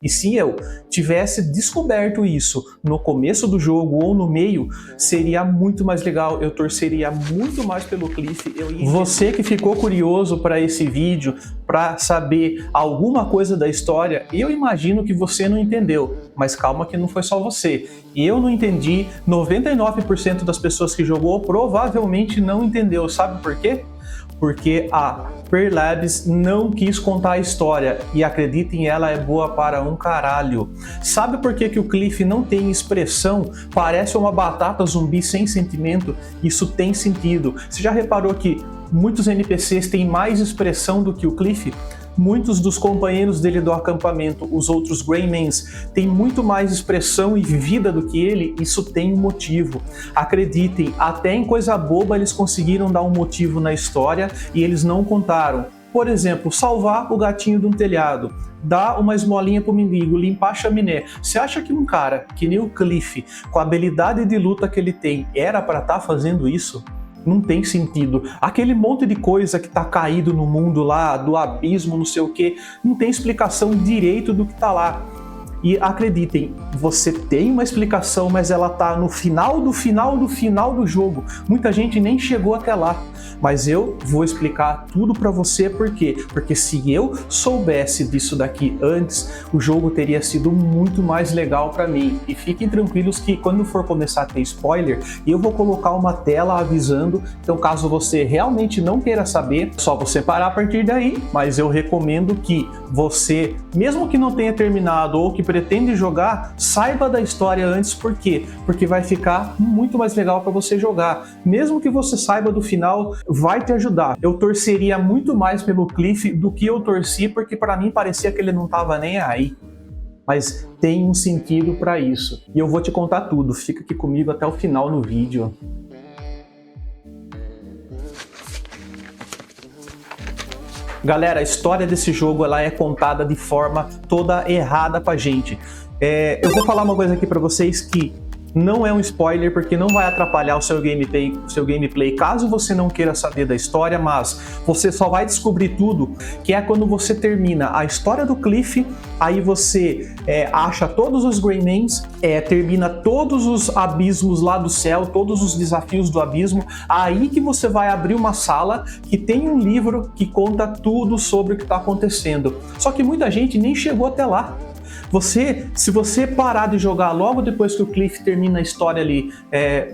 E se eu tivesse descoberto isso no começo do jogo ou no meio, seria muito mais legal, eu torceria muito mais pelo Cliff. Você que ficou curioso para esse vídeo, para saber alguma coisa da história, eu imagino que você não entendeu, mas calma que não foi só você. Eu não entendi, 99% das pessoas que jogou provavelmente não entendeu, sabe por quê? Porque a Pearl Labs não quis contar a história, e acreditem, ela é boa para um caralho. Sabe por que o Cliff não tem expressão? Parece uma batata zumbi sem sentimento? Isso tem sentido. Você já reparou que muitos NPCs têm mais expressão do que o Cliff? Muitos dos companheiros dele do acampamento, os outros Greymans, têm muito mais expressão e vida do que ele. Isso tem um motivo. Acreditem, até em coisa boba eles conseguiram dar um motivo na história e eles não contaram. Por exemplo, salvar o gatinho de um telhado, dar uma esmolinha pro mendigo, limpar a chaminé. Você acha que um cara que nem o Cliff, com a habilidade de luta que ele tem, era para estar fazendo isso? Não tem sentido. Aquele monte de coisa que tá caído no mundo lá, do abismo, não sei o que, não tem explicação direito do que tá lá. E acreditem, você tem uma explicação, mas ela tá no final do jogo. Muita gente nem chegou até lá. Mas eu vou explicar tudo para você, por quê? Porque se eu soubesse disso daqui antes, o jogo teria sido muito mais legal para mim. E fiquem tranquilos que quando for começar a ter spoiler, eu vou colocar uma tela avisando. Então caso você realmente não queira saber, só você parar a partir daí. Mas eu recomendo que você, mesmo que não tenha terminado ou que pretende jogar, saiba da história antes. Por quê? Porque vai ficar muito mais legal para você jogar. Mesmo que você saiba do final, vai te ajudar. Eu torceria muito mais pelo Cliff do que eu torci, porque para mim parecia que ele não tava nem aí. Mas tem um sentido para isso. E eu vou te contar tudo. Fica aqui comigo até o final no vídeo. Galera, a história desse jogo ela é contada de forma toda errada pra gente. Eu vou falar uma coisa aqui pra vocês que não é um spoiler, porque não vai atrapalhar o seu gameplay caso você não queira saber da história, mas você só vai descobrir tudo, que é quando você termina a história do Cliff, aí você acha todos os Greymans, termina todos os abismos lá do céu, todos os desafios do abismo, aí que você vai abrir uma sala que tem um livro que conta tudo sobre o que está acontecendo. Só que muita gente nem chegou até lá. Se você parar de jogar logo depois que o Cliff termina a história ali,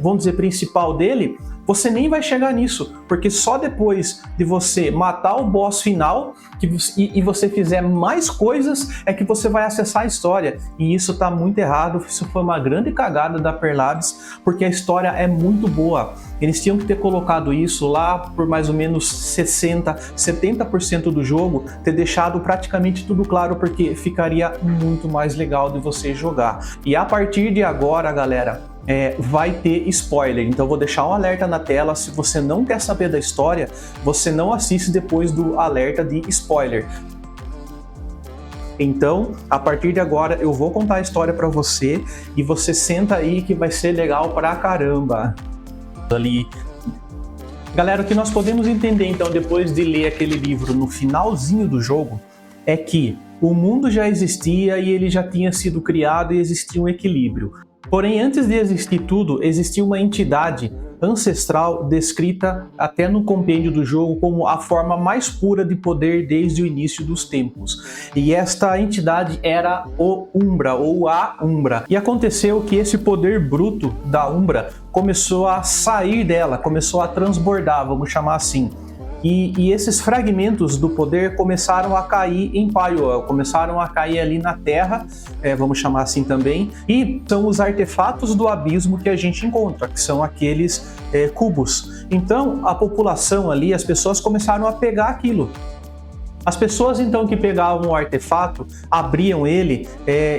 vamos dizer, principal dele, você nem vai chegar nisso, porque só depois de você matar o boss final e você fizer mais coisas é que você vai acessar a história. E isso tá muito errado, isso foi uma grande cagada da Pearl Labs, porque a história é muito boa. Eles tinham que ter colocado isso lá por mais ou menos 60%, 70% do jogo, ter deixado praticamente tudo claro, porque ficaria muito mais legal de você jogar. E a partir de agora, galera, vai ter spoiler, então eu vou deixar um alerta na tela. Se você não quer saber da história, você não assiste depois do alerta de spoiler. Então, a partir de agora, eu vou contar a história pra você e você senta aí que vai ser legal pra caramba. Ali. Galera, o que nós podemos entender então depois de ler aquele livro no finalzinho do jogo é que o mundo já existia e ele já tinha sido criado e existia um equilíbrio. Porém, antes de existir tudo, existia uma entidade ancestral descrita até no compêndio do jogo como a forma mais pura de poder desde o início dos tempos. E esta entidade era o Umbra, ou a Umbra. E aconteceu que esse poder bruto da Umbra começou a sair dela, começou a transbordar, vamos chamar assim. E esses fragmentos do poder começaram a cair em Paiol, começaram a cair ali na Terra, vamos chamar assim também, e são os artefatos do abismo que a gente encontra, que são aqueles cubos. Então a população ali, as pessoas começaram a pegar aquilo. As pessoas então que pegavam o artefato, abriam ele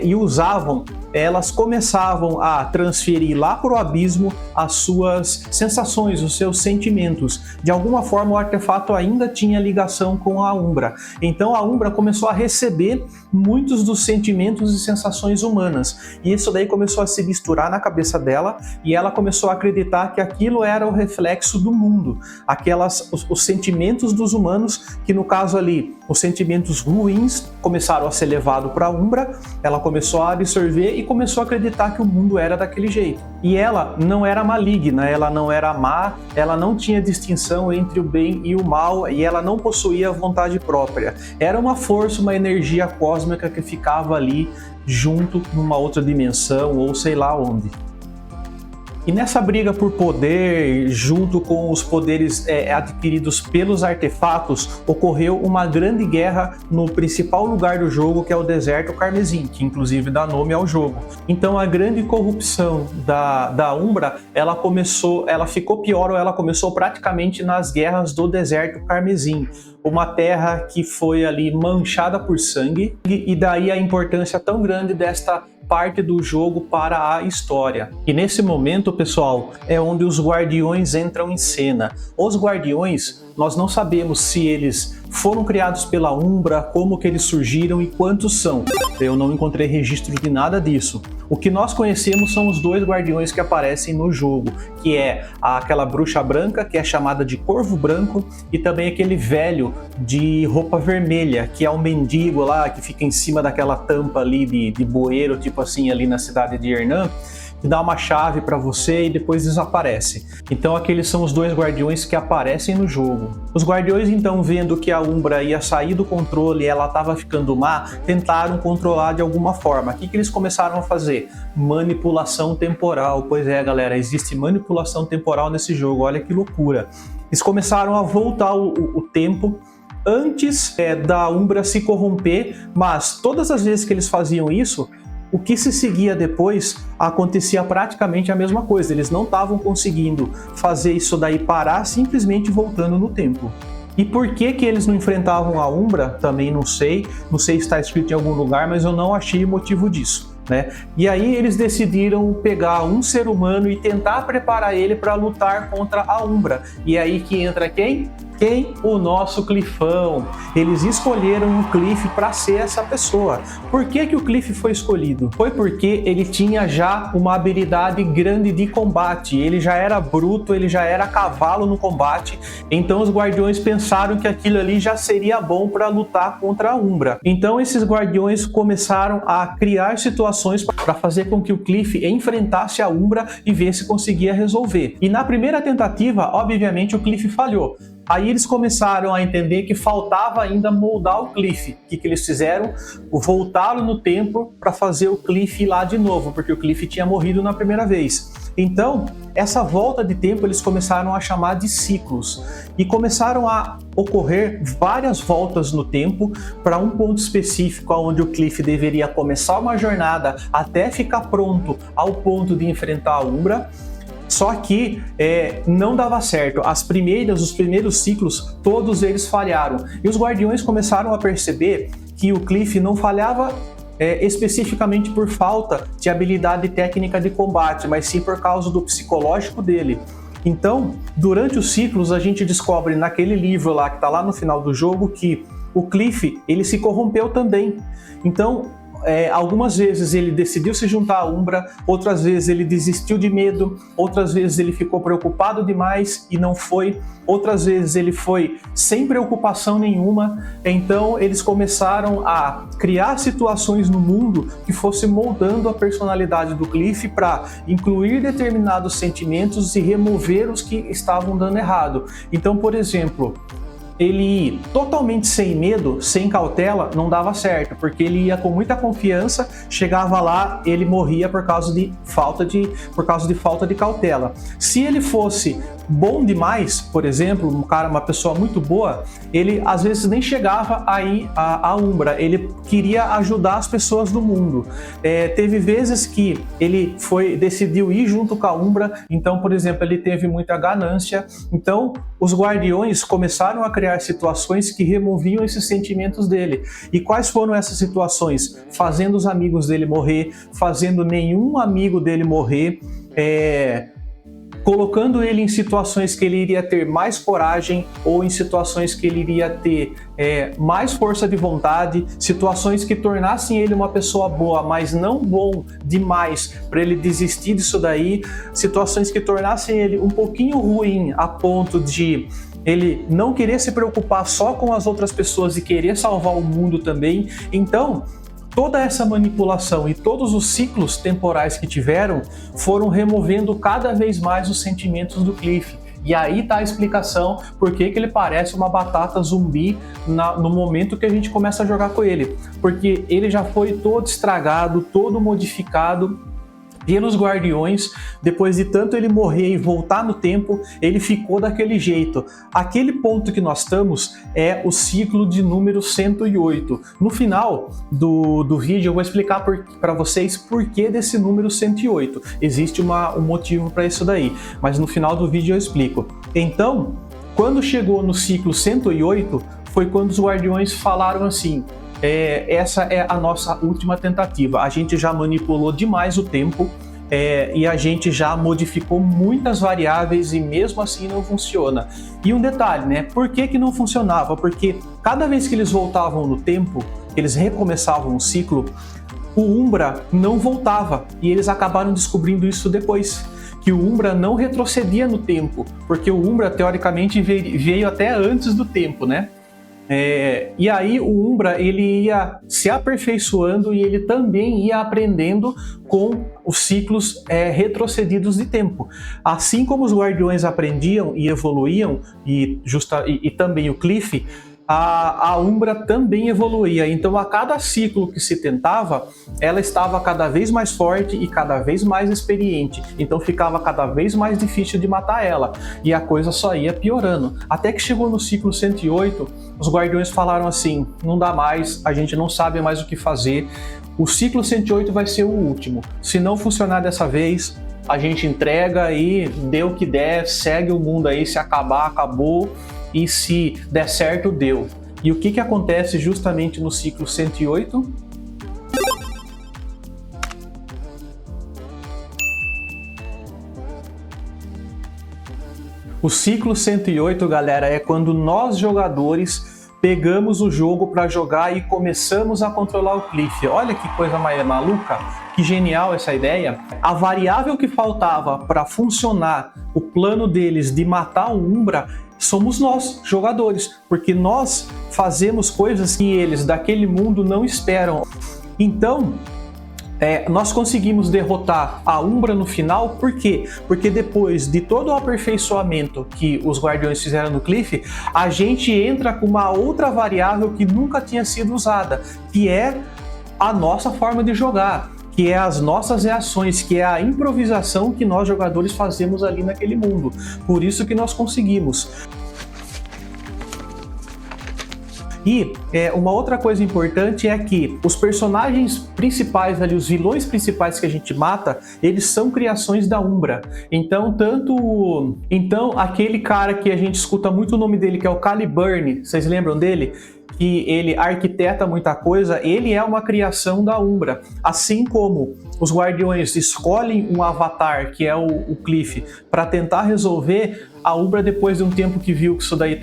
e usavam, elas começavam a transferir lá para o abismo as suas sensações, os seus sentimentos. De alguma forma o artefato ainda tinha ligação com a Umbra. Então a Umbra começou a receber muitos dos sentimentos e sensações humanas. E isso daí começou a se misturar na cabeça dela e ela começou a acreditar que aquilo era o reflexo do mundo. Os sentimentos dos humanos, que no caso ali os sentimentos ruins começaram a ser levados para a Umbra, ela começou a absorver e começou a acreditar que o mundo era daquele jeito. E ela não era maligna, ela não era má, ela não tinha distinção entre o bem e o mal, e ela não possuía vontade própria. Era uma força, uma energia cósmica que ficava ali junto numa outra dimensão ou sei lá onde. E nessa briga por poder, junto com os poderes adquiridos pelos artefatos, ocorreu uma grande guerra no principal lugar do jogo, que é o Deserto Carmesim, que inclusive dá nome ao jogo. Então a grande corrupção da Umbra, ela ficou pior, ou ela começou praticamente nas guerras do Deserto Carmesim. Uma terra que foi ali manchada por sangue, e daí a importância tão grande desta parte do jogo para a história. E nesse momento, pessoal, é onde os guardiões entram em cena. Os guardiões, nós não sabemos se eles foram criados pela Umbra, como que eles surgiram e quantos são. Eu não encontrei registro de nada disso. O que nós conhecemos são os dois guardiões que aparecem no jogo, que é aquela bruxa branca, que é chamada de Corvo Branco, e também aquele velho de roupa vermelha, que é o mendigo lá, que fica em cima daquela tampa ali de bueiro, tipo assim, ali na cidade de Hernan, que dá uma chave para você e depois desaparece. Então aqueles são os dois guardiões que aparecem no jogo. Os guardiões, então, vendo que a Umbra ia sair do controle e ela estava ficando má, tentaram controlar de alguma forma. O que eles começaram a fazer? Manipulação temporal. Pois é, galera, existe manipulação temporal nesse jogo, olha que loucura. Eles começaram a voltar o tempo antes da Umbra se corromper, mas todas as vezes que eles faziam isso, o que se seguia depois acontecia praticamente a mesma coisa. Eles não estavam conseguindo fazer isso daí parar, simplesmente voltando no tempo. E por que eles não enfrentavam a Umbra? Também não sei se está escrito em algum lugar, mas eu não achei o motivo disso, né? E aí eles decidiram pegar um ser humano e tentar preparar ele para lutar contra a Umbra. E aí que entra quem? O nosso Cliffão. Eles escolheram o Cliff para ser essa pessoa. Por que o Cliff foi escolhido? Foi porque ele tinha já uma habilidade grande de combate. Ele já era bruto, ele já era cavalo no combate. Então os guardiões pensaram que aquilo ali já seria bom para lutar contra a Umbra. Então esses guardiões começaram a criar situações para fazer com que o Cliff enfrentasse a Umbra e ver se conseguia resolver. E na primeira tentativa, obviamente, o Cliff falhou. Aí eles começaram a entender que faltava ainda moldar o Cliff. O que eles fizeram? Voltaram no tempo para fazer o Cliff ir lá de novo, porque o Cliff tinha morrido na primeira vez. Então, essa volta de tempo eles começaram a chamar de ciclos. E começaram a ocorrer várias voltas no tempo para um ponto específico onde o Cliff deveria começar uma jornada até ficar pronto ao ponto de enfrentar a Umbra. Só que não dava certo. Os primeiros ciclos, todos eles falharam. E os guardiões começaram a perceber que o Cliff não falhava especificamente por falta de habilidade técnica de combate, mas sim por causa do psicológico dele. Então, durante os ciclos, a gente descobre naquele livro lá, que está lá no final do jogo, que o Cliff, ele se corrompeu também. Então, algumas vezes ele decidiu se juntar à Umbra, outras vezes ele desistiu de medo, outras vezes ele ficou preocupado demais e não foi, outras vezes ele foi sem preocupação nenhuma. Então eles começaram a criar situações no mundo que fosse moldando a personalidade do Cliff para incluir determinados sentimentos e remover os que estavam dando errado. Então, por exemplo, ele ir totalmente sem medo, sem cautela, não dava certo, porque ele ia com muita confiança, chegava lá, ele morria por causa de falta de cautela. Se ele fosse bom demais, por exemplo, uma pessoa muito boa, ele às vezes nem chegava aí à Umbra, ele queria ajudar as pessoas do mundo. Teve vezes que ele decidiu ir junto com a Umbra, então, por exemplo, ele teve muita ganância. Então, os guardiões começaram a criar situações que removiam esses sentimentos dele. E quais foram essas situações? Fazendo os amigos dele morrer, fazendo nenhum amigo dele morrer, colocando ele em situações que ele iria ter mais coragem ou em situações que ele iria ter mais força de vontade, situações que tornassem ele uma pessoa boa, mas não bom demais para ele desistir disso daí, situações que tornassem ele um pouquinho ruim a ponto de ele não querer se preocupar só com as outras pessoas e querer salvar o mundo também. Então, toda essa manipulação e todos os ciclos temporais que tiveram foram removendo cada vez mais os sentimentos do Cliff. E aí tá a explicação por que ele parece uma batata zumbi no momento que a gente começa a jogar com ele. Porque ele já foi todo estragado, todo modificado pelos Guardiões. Depois de tanto ele morrer e voltar no tempo, ele ficou daquele jeito. Aquele ponto que nós estamos é o ciclo de número 108. No final do vídeo eu vou explicar para vocês por que desse número 108. Existe um motivo para isso daí, mas no final do vídeo eu explico. Então, quando chegou no ciclo 108, foi quando os Guardiões falaram assim: essa é a nossa última tentativa. A gente já manipulou demais o tempo e a gente já modificou muitas variáveis e mesmo assim não funciona. E um detalhe, né? Por que não funcionava? Porque cada vez que eles voltavam no tempo, eles recomeçavam o ciclo, o Umbra não voltava. E eles acabaram descobrindo isso depois, que o Umbra não retrocedia no tempo, porque o Umbra teoricamente veio até antes do tempo, né? E aí o Umbra ele ia se aperfeiçoando e ele também ia aprendendo com os ciclos retrocedidos de tempo. Assim como os Guardiões aprendiam e evoluíam, e também o Cliff, a Umbra também evoluía. Então a cada ciclo que se tentava, ela estava cada vez mais forte e cada vez mais experiente. Então ficava cada vez mais difícil de matar ela. E a coisa só ia piorando. Até que chegou no ciclo 108, os Guardiões falaram assim: não dá mais, a gente não sabe mais o que fazer. O ciclo 108 vai ser o último. Se não funcionar dessa vez, a gente entrega e deu o que der, segue o mundo aí, se acabar, acabou. E se der certo, deu. E o que acontece justamente no ciclo 108? O ciclo 108, galera, é quando nós jogadores pegamos o jogo para jogar e começamos a controlar o Cliff. Olha que coisa mais maluca, que genial essa ideia. A variável que faltava para funcionar o plano deles de matar o Umbra somos nós, jogadores, porque nós fazemos coisas que eles daquele mundo não esperam. Então, nós conseguimos derrotar a Umbra no final. Por quê? Porque depois de todo o aperfeiçoamento que os Guardiões fizeram no Cliff, a gente entra com uma outra variável que nunca tinha sido usada, que é a nossa forma de jogar, que é as nossas reações, que é a improvisação que nós jogadores fazemos ali naquele mundo. Por isso que nós conseguimos. E uma outra coisa importante é que os personagens principais ali, os vilões principais que a gente mata, eles são criações da Umbra. Então, aquele cara que a gente escuta muito o nome dele, que é o Caliburn, vocês lembram dele? Que ele arquiteta muita coisa, ele é uma criação da Umbra. Assim como os Guardiões escolhem um avatar, que é o Cliff, para tentar resolver, a Umbra, depois de um tempo que viu que isso daí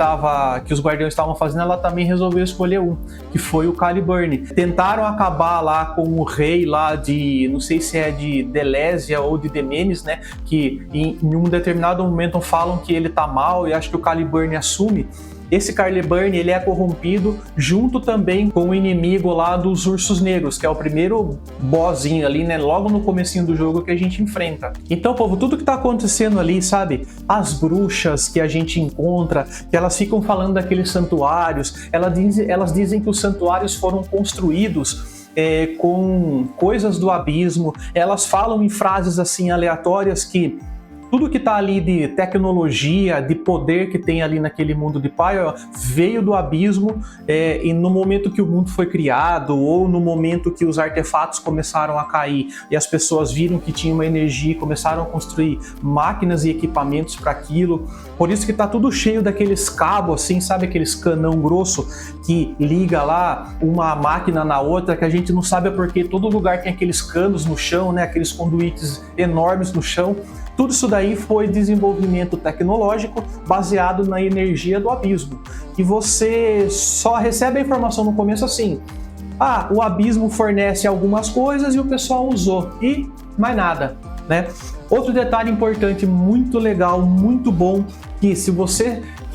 que os Guardiões estavam fazendo, ela também resolveu escolher um, que foi o Caliburn. Tentaram acabar lá com o rei lá de, não sei se é de Delésia ou de Demenes, né, que em um determinado momento falam que ele tá mal e acho que o Caliburn assume. Esse Caliburn, ele é corrompido junto também com o inimigo lá dos Ursos Negros, que é o primeiro bossinho ali, né, logo no comecinho do jogo que a gente enfrenta. Então, povo, tudo que tá acontecendo ali, sabe? As bruxas que a gente encontra, que elas ficam falando daqueles santuários, elas dizem que os santuários foram construídos com coisas do abismo. Elas falam em frases assim aleatórias que tudo que está ali de tecnologia, de poder que tem ali naquele mundo de Pyre veio do abismo, e no momento que o mundo foi criado ou no momento que os artefatos começaram a cair e as pessoas viram que tinha uma energia e começaram a construir máquinas e equipamentos para aquilo. Por isso que está tudo cheio daqueles cabos assim, sabe, aqueles canão grosso que liga lá uma máquina na outra, que a gente não sabe porque todo lugar tem aqueles canos no chão, né, aqueles conduítes enormes no chão. Tudo isso daí foi desenvolvimento tecnológico baseado na energia do abismo. E você só recebe a informação no começo assim: o abismo fornece algumas coisas e o pessoal usou, e mais nada. né? Outro detalhe importante, muito legal, muito bom, que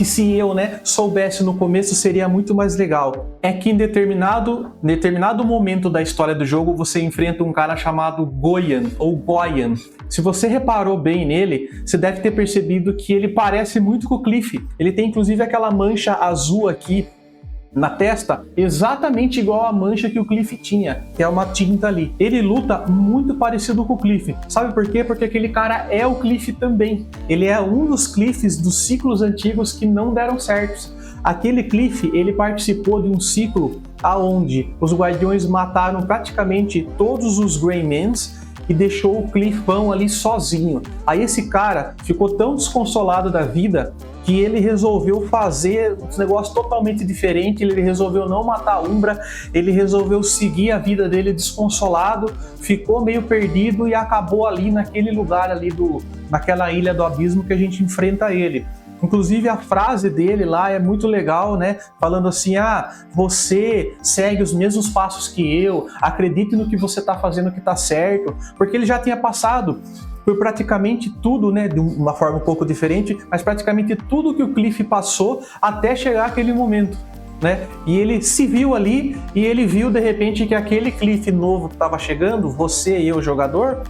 se eu, né, soubesse no começo seria muito mais legal, é que em determinado momento da história do jogo você enfrenta um cara chamado Goyan, ou Goyan. Se você reparou bem nele, você deve ter percebido que ele parece muito com o Cliff. Ele tem inclusive aquela mancha azul aqui na testa, exatamente igual a mancha que o Cliff tinha, que é uma tinta ali. Ele luta muito parecido com o Cliff. Sabe por quê? Porque aquele cara é o Cliff também. Ele é um dos Cliffs dos ciclos antigos que não deram certos. Aquele Cliff, ele participou de um ciclo aonde os Guardiões mataram praticamente todos os Greymans e deixou o Cliffão ali sozinho. Aí esse cara ficou tão desconsolado da vida que ele resolveu fazer um negócio totalmente diferente, ele resolveu não matar a Umbra, ele resolveu seguir a vida dele desconsolado, ficou meio perdido e acabou ali naquele lugar ali, naquela ilha do abismo que a gente enfrenta ele. Inclusive a frase dele lá é muito legal, né? Falando assim, você segue os mesmos passos que eu, acredite no que você está fazendo que está certo, porque ele já tinha passado por praticamente tudo, né? De uma forma um pouco diferente, mas praticamente tudo que o Cliff passou até chegar aquele momento, né? E ele se viu ali e ele viu de repente que aquele Cliff novo que estava chegando, você e eu, jogador,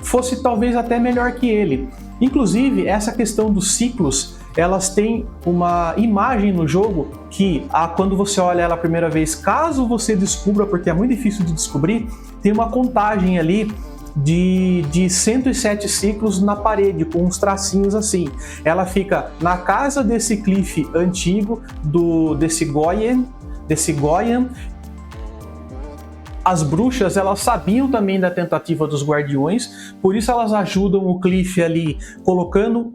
fosse talvez até melhor que ele. Inclusive, essa questão dos ciclos, elas têm uma imagem no jogo que, quando você olha ela a primeira vez, caso você descubra, porque é muito difícil de descobrir, tem uma contagem ali de 107 ciclos na parede, com uns tracinhos assim. Ela fica na casa desse Cliff antigo, desse Goyan. As bruxas, elas sabiam também da tentativa dos Guardiões, por isso elas ajudam o Cliff ali, colocando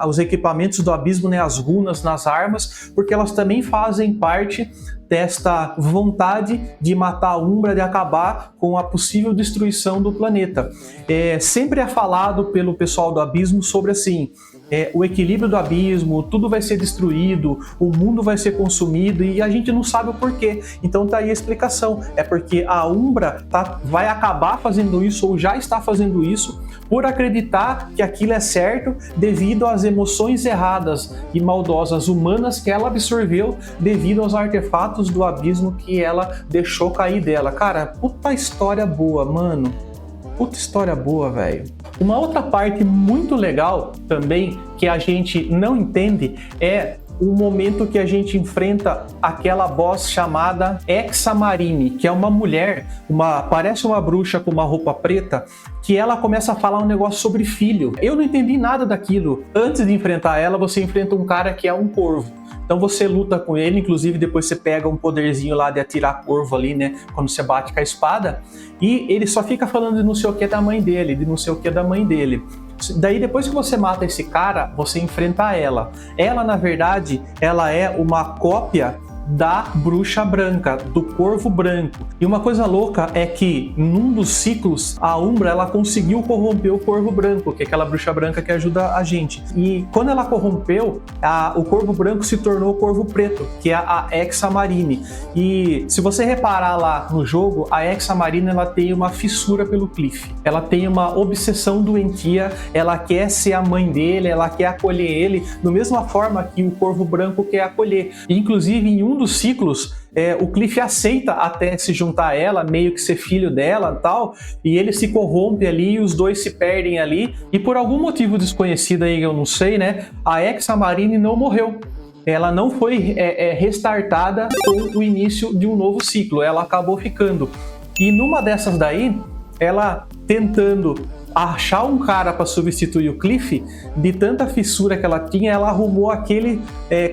os equipamentos do abismo, né, as runas nas armas, porque elas também fazem parte desta vontade de matar a Umbra, de acabar com a possível destruição do planeta. Sempre é falado pelo pessoal do abismo sobre assim, o equilíbrio do abismo, tudo vai ser destruído, o mundo vai ser consumido e a gente não sabe o porquê. Então tá aí a explicação, é porque a Umbra vai acabar fazendo isso ou já está fazendo isso por acreditar que aquilo é certo devido às emoções erradas e maldosas humanas que ela absorveu devido aos artefatos do abismo que ela deixou cair dela. Cara, puta história boa, mano. Puta história boa, velho. Uma outra parte muito legal também que a gente não entende é o momento que a gente enfrenta aquela boss chamada Hexamarine, que é uma mulher, parece uma bruxa com uma roupa preta, que ela começa a falar um negócio sobre filho. Eu não entendi nada daquilo. Antes de enfrentar ela, você enfrenta um cara que é um corvo. Então você luta com ele, inclusive depois você pega um poderzinho lá de atirar corvo ali, né? Quando você bate com a espada. E ele só fica falando de não sei o que da mãe dele, de não sei o que da mãe dele. Daí depois que você mata esse cara, você enfrenta ela. Ela, na verdade, ela é uma cópia da bruxa branca, do corvo branco. E uma coisa louca é que num dos ciclos a Umbra ela conseguiu corromper o corvo branco, que é aquela bruxa branca que ajuda a gente. E quando ela corrompeu, o corvo branco se tornou o corvo preto, que é a Hexamarine. E se você reparar lá no jogo, a Hexamarine ela tem uma fissura pelo Cliff. Ela tem uma obsessão doentia, ela quer ser a mãe dele, ela quer acolher ele, da mesma forma que o corvo branco quer acolher. E, inclusive em um dos ciclos, o Cliff aceita até se juntar a ela, meio que ser filho dela e tal, e ele se corrompe ali e os dois se perdem ali, e por algum motivo desconhecido aí, eu não sei, né, a Hexamarine não morreu. Ela não foi restartada com o início de um novo ciclo, ela acabou ficando. E numa dessas daí, ela tentando achar um cara para substituir o Cliff, de tanta fissura que ela tinha, ela arrumou aquele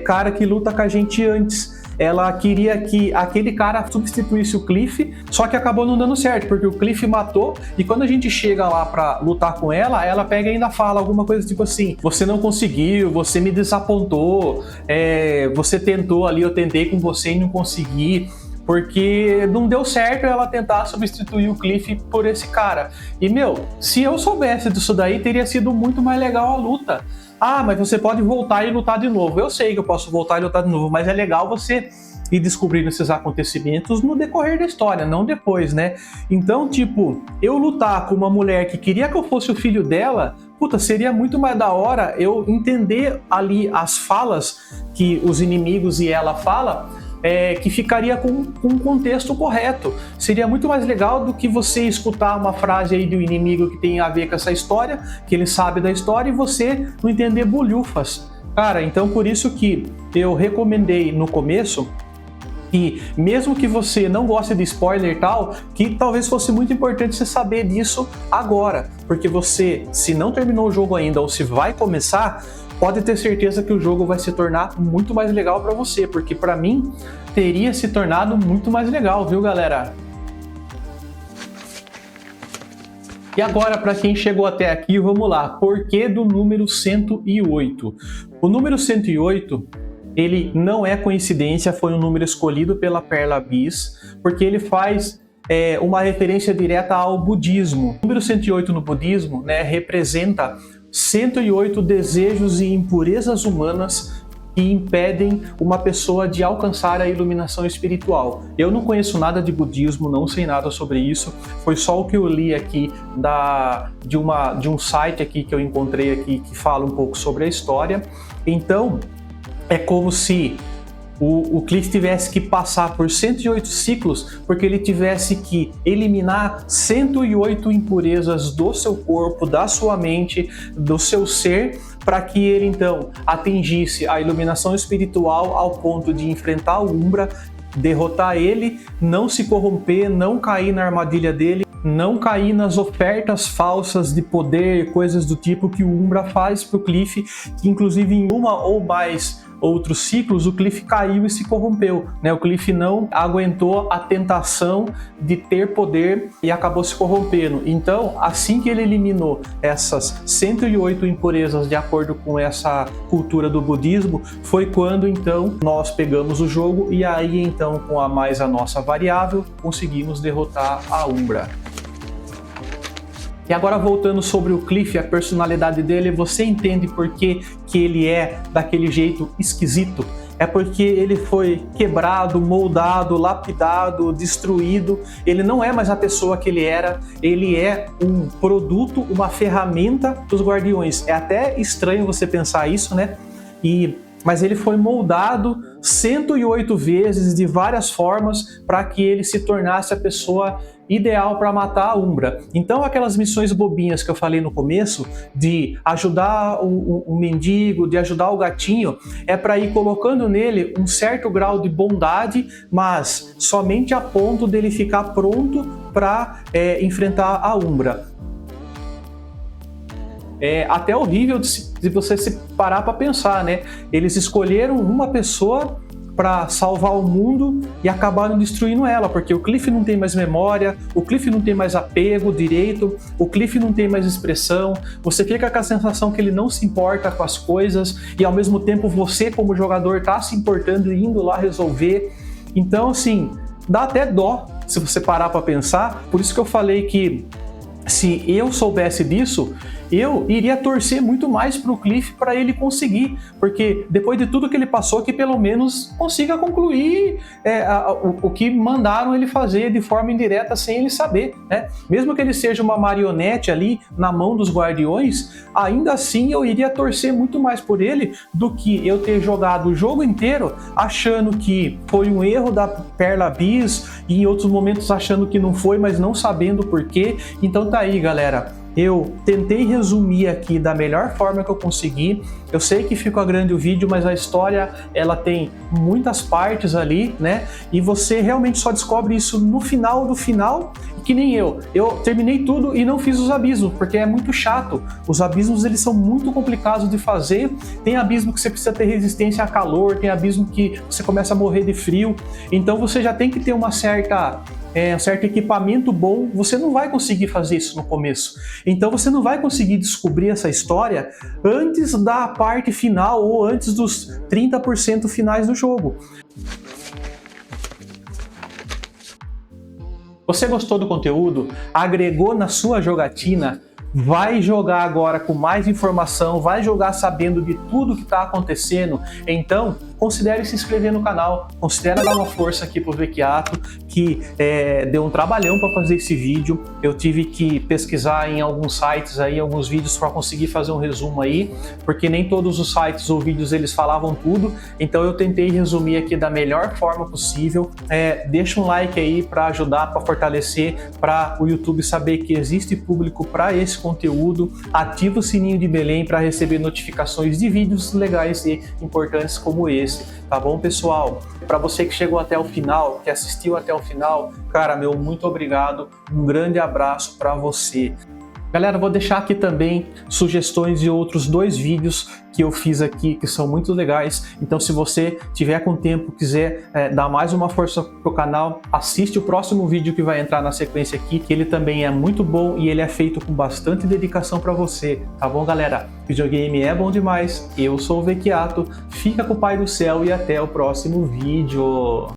cara que luta com a gente antes. Ela queria que aquele cara substituísse o Cliff, só que acabou não dando certo, porque o Cliff matou, e quando a gente chega lá pra lutar com ela, ela pega e ainda fala alguma coisa tipo assim, você não conseguiu, você me desapontou, você tentou ali, eu tentei com você e não consegui, porque não deu certo ela tentar substituir o Cliff por esse cara. E, se eu soubesse disso daí, teria sido muito mais legal a luta. Mas você pode voltar e lutar de novo. Eu sei que eu posso voltar e lutar de novo, mas é legal você e descobrindo esses acontecimentos no decorrer da história, não depois, né? Então, tipo, eu lutar com uma mulher que queria que eu fosse o filho dela, puta, seria muito mais da hora eu entender ali as falas que os inimigos e ela falam, que ficaria com um contexto correto. Seria muito mais legal do que você escutar uma frase aí do inimigo que tem a ver com essa história, que ele sabe da história, e você não entender bolhufas. Cara, então por isso que eu recomendei no começo que, mesmo que você não goste de spoiler e tal, que talvez fosse muito importante você saber disso agora, porque você, se não terminou o jogo ainda ou se vai começar, pode ter certeza que o jogo vai se tornar muito mais legal para você, porque para mim teria se tornado muito mais legal, viu, galera? E agora, para quem chegou até aqui, vamos lá. Por que do número 108? O número 108, ele não é coincidência, foi um número escolhido pela Perla Abyss, porque ele faz uma referência direta ao budismo. O número 108 no budismo, né, representa 108 desejos e impurezas humanas que impedem uma pessoa de alcançar a iluminação espiritual. Eu não conheço nada de budismo, não sei nada sobre isso, foi só o que eu li aqui de um site aqui que eu encontrei aqui que fala um pouco sobre a história. Então, é como se o Cliff tivesse que passar por 108 ciclos, porque ele tivesse que eliminar 108 impurezas do seu corpo, da sua mente, do seu ser, para que ele então atingisse a iluminação espiritual ao ponto de enfrentar o Umbra, derrotar ele, não se corromper, não cair na armadilha dele, não cair nas ofertas falsas de poder, coisas do tipo que o Umbra faz para o Cliff, que inclusive em uma ou mais outros ciclos o Cliff caiu e se corrompeu, né? O Cliff não aguentou a tentação de ter poder e acabou se corrompendo. Então, assim que ele eliminou essas 108 impurezas de acordo com essa cultura do budismo, foi quando então nós pegamos o jogo e aí então com a nossa variável conseguimos derrotar a Umbra. E agora voltando sobre o Cliff, a personalidade dele, você entende por que ele é daquele jeito esquisito? É porque ele foi quebrado, moldado, lapidado, destruído. Ele não é mais a pessoa que ele era, ele é um produto, uma ferramenta dos Guardiões. É até estranho você pensar isso, né? Mas ele foi moldado 108 vezes, de várias formas, para que ele se tornasse a pessoa ideal para matar a Umbra. Então aquelas missões bobinhas que eu falei no começo, de ajudar o mendigo, de ajudar o gatinho, é para ir colocando nele um certo grau de bondade, mas somente a ponto dele ficar pronto para enfrentar a Umbra. É até horrível de você se parar para pensar, né? Eles escolheram uma pessoa para salvar o mundo e acabaram destruindo ela, porque o Cliff não tem mais memória, o Cliff não tem mais apego direito, o Cliff não tem mais expressão, você fica com a sensação que ele não se importa com as coisas e ao mesmo tempo você como jogador tá se importando e indo lá resolver. Então assim, dá até dó se você parar para pensar. Por isso que eu falei que se eu soubesse disso, eu iria torcer muito mais para o Cliff para ele conseguir, porque depois de tudo que ele passou, que pelo menos consiga concluir o que mandaram ele fazer de forma indireta sem ele saber, né? Mesmo que ele seja uma marionete ali na mão dos Guardiões, ainda assim eu iria torcer muito mais por ele do que eu ter jogado o jogo inteiro achando que foi um erro da Perla Abyss e em outros momentos achando que não foi, mas não sabendo por quê. Então tá aí, galera. Eu tentei resumir aqui da melhor forma que eu consegui. Eu sei que ficou grande o vídeo, mas a história ela tem muitas partes ali, né? E você realmente só descobre isso no final do final, que nem eu. Eu terminei tudo e não fiz os abismos, porque é muito chato. Os abismos eles são muito complicados de fazer. Tem abismo que você precisa ter resistência a calor, tem abismo que você começa a morrer de frio. Então você já tem que ter um certo equipamento bom. Você não vai conseguir fazer isso no começo. Então você não vai conseguir descobrir essa história antes da parte final ou antes dos 30% finais do jogo. Você gostou do conteúdo? Agregou na sua jogatina? Vai jogar agora com mais informação, vai jogar sabendo de tudo que está acontecendo? Então, considere se inscrever no canal, considere dar uma força aqui pro Vecchiato, que deu um trabalhão para fazer esse vídeo. Eu tive que pesquisar em alguns sites aí, alguns vídeos para conseguir fazer um resumo aí, porque nem todos os sites ou vídeos eles falavam tudo, então eu tentei resumir aqui da melhor forma possível. Deixa um like aí para ajudar, para fortalecer, para o YouTube saber que existe público para esse conteúdo. Ativa o sininho de Belém para receber notificações de vídeos legais e importantes como esse, tá bom, pessoal? Para você que chegou até o final, que assistiu até o final, cara, meu muito obrigado, um grande abraço para você. Galera, vou deixar aqui também sugestões de outros 2 vídeos que eu fiz aqui, que são muito legais. Então, se você tiver com tempo, quiser dar mais uma força pro canal, assiste o próximo vídeo que vai entrar na sequência aqui, que ele também é muito bom e ele é feito com bastante dedicação para você, tá bom, galera? Videogame é bom demais, eu sou o Vecchiato, fica com o Pai do Céu e até o próximo vídeo.